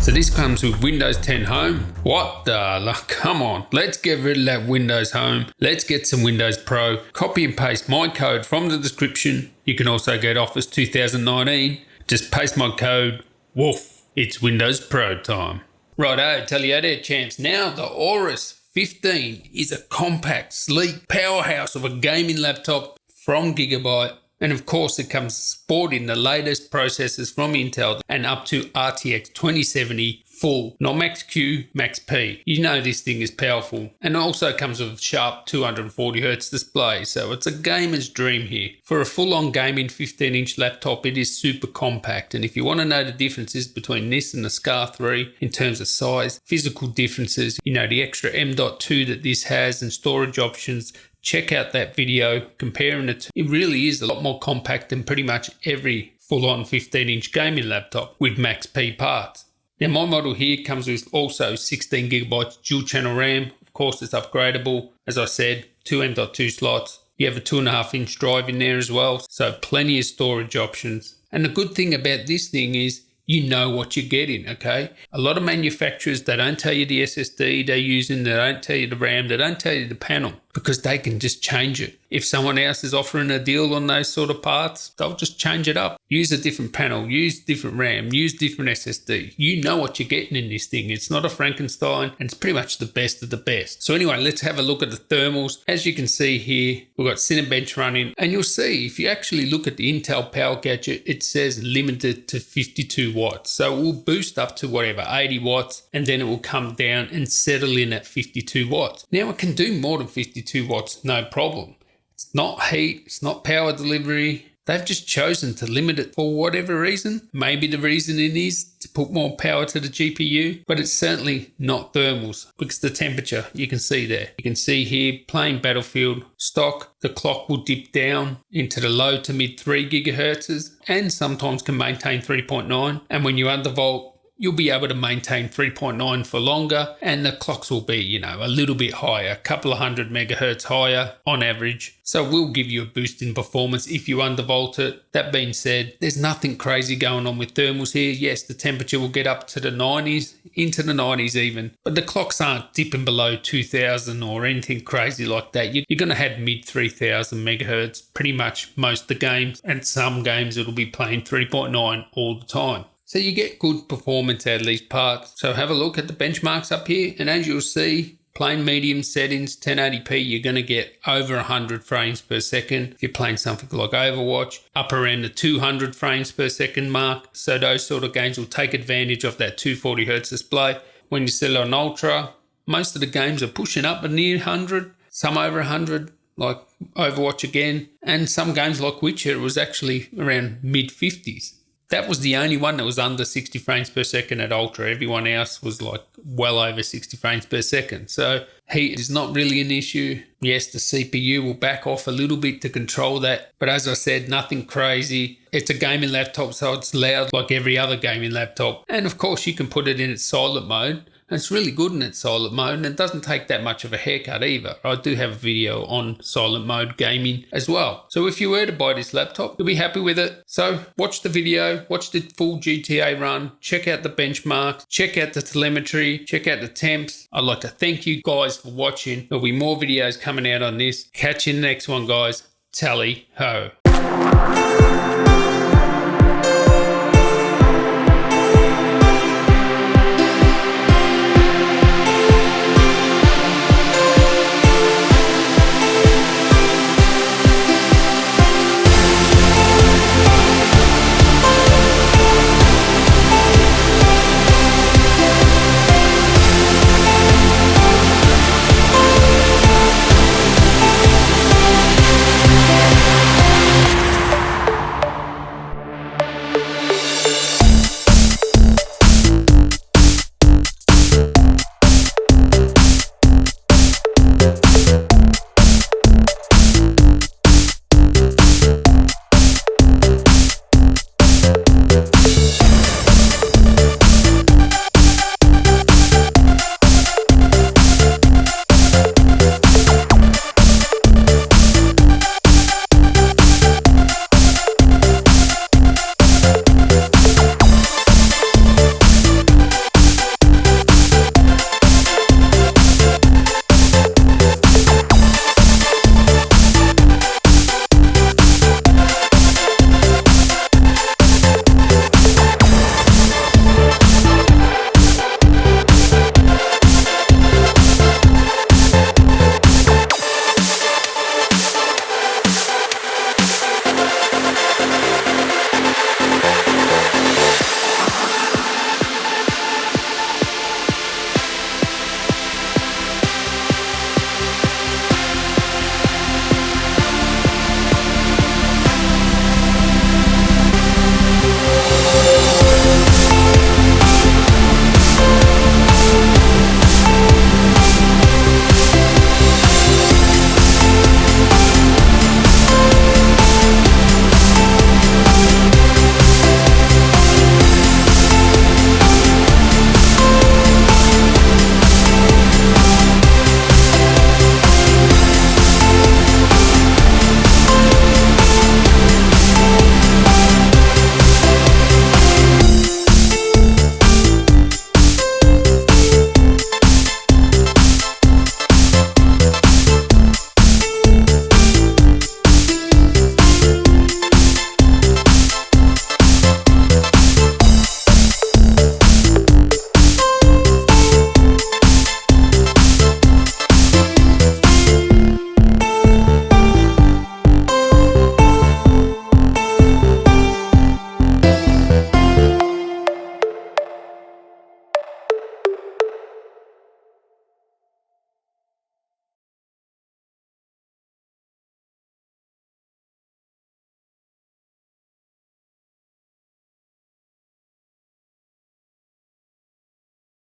So this comes with Windows 10 Home. What the, come on, let's get rid of that Windows Home. Let's get some Windows Pro. Copy and paste my code from the description. You can also get Office 2019. Just paste my code. Woof, it's Windows Pro time. Righto, tell you there, champs. Now the Aorus 15 is a compact, sleek powerhouse of a gaming laptop from Gigabyte. And of course it comes sporting the latest processors from Intel and up to RTX 2070 full, not Max Q, Max P. You know this thing is powerful. And it also comes with a sharp 240Hz display, so it's a gamer's dream here. For a full-on gaming 15-inch laptop, it is super compact, and if you want to know the differences between this and the Scar 3 in terms of size, physical differences, you know, the extra M.2 that this has and storage options, check out that video comparing it. It really is a lot more compact than pretty much every full-on 15-inch gaming laptop with Max P parts. Now my model here comes with also 16GB dual channel RAM. Of course it's upgradable. As I said, 2 M.2 slots. You have a 2.5-inch drive in there as well, so plenty of storage options. And the good thing about this thing is you know what you're getting, okay? A lot of manufacturers, they don't tell you the SSD they're using, they don't tell you the RAM, they don't tell you the panel, because they can just change it. If someone else is offering a deal on those sort of parts, they'll just change it up. Use a different panel, use different RAM, use different SSD. You know what you're getting in this thing. It's not a Frankenstein, and it's pretty much the best of the best. So anyway, let's have a look at the thermals. As you can see here, we've got Cinebench running, and you'll see if you actually look at the Intel Power Gadget, it says limited to 52 watts. So it will boost up to whatever, 80 watts, and then it will come down and settle in at 52 watts. Now it can do more than 52 watts, no problem. It's not heat, it's not power delivery. They've just chosen to limit it for whatever reason. Maybe the reasoning is to put more power to the GPU, but it's certainly not thermals because the temperature you can see there. You can see here, plain Battlefield stock, the clock will dip down into the low to mid 3 gigahertz and sometimes can maintain 3.9. And when you undervolt, you'll be able to maintain 3.9 for longer, and the clocks will be, you know, a little bit higher, a couple of 100 megahertz higher on average. So it will give you a boost in performance if you undervolt it. That being said, there's nothing crazy going on with thermals here. Yes, the temperature will get up to the 90s, into the 90s even, but the clocks aren't dipping below 2000 or anything crazy like that. You're going to have mid 3000 megahertz pretty much most of the games, and some games it'll be playing 3.9 all the time. So you get good performance out of these parts. So have a look at the benchmarks up here, and as you'll see, plain medium settings, 1080p, you're going to get over 100 frames per second. If you're playing something like Overwatch, up around the 200 frames per second mark. So those sort of games will take advantage of that 240Hz display. When you set it on Ultra, most of the games are pushing up a near 100, some over 100, like Overwatch again. And some games like Witcher, it was actually around mid 50s. That was the only one that was under 60 frames per second at Ultra. Everyone else was like well over 60 frames per second. So heat is not really an issue. Yes, the CPU will back off a little bit to control that. But as I said, nothing crazy. It's a gaming laptop, so it's loud like every other gaming laptop. And of course, you can put it in its silent mode. And it's really good in its silent mode, and it doesn't take that much of a haircut either. I do have a video on silent mode gaming as well. So if you were to buy this laptop, you'll be happy with it. So watch the video, watch the full GTA run, check out the benchmarks, check out the telemetry, check out the temps. I'd like to thank you guys for watching. There'll be more videos coming out on this. Catch you in the next one, guys. Tally ho.